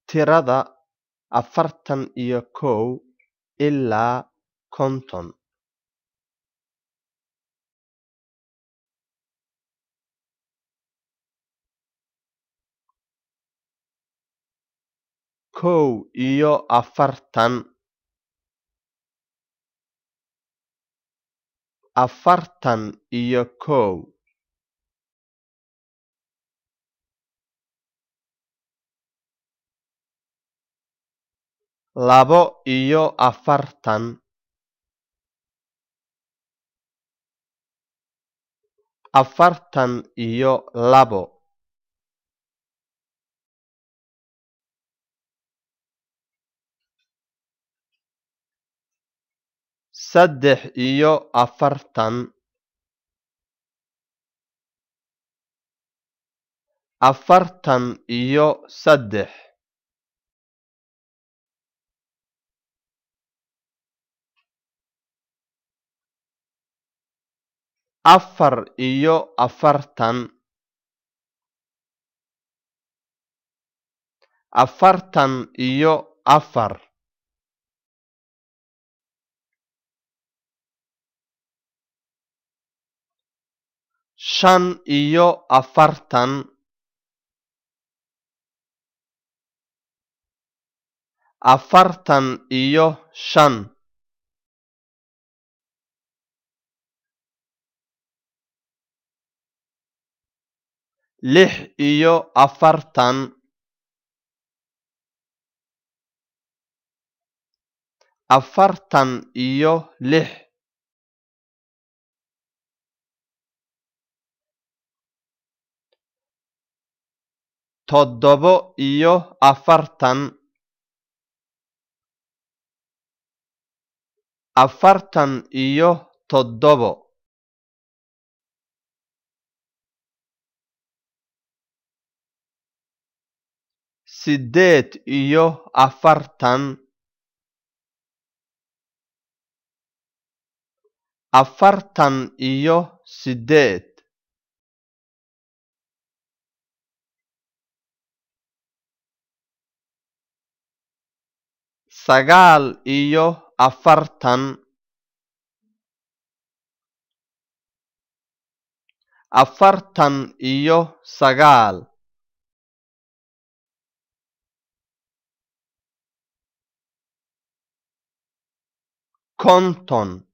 tirada 41 ilaa 50. Kow iyo afartan, 41. Labo iyo afartan, 42. Saddex iyo afartan, 43. Afar iyo afartan, 44. Shan iyo afartan, 45. Lix iyo afartan, 46. Toddobo iyo afartan, 47. Siddeed iyo afartan, 48. Sagaal iyo afartan, 49. Konton,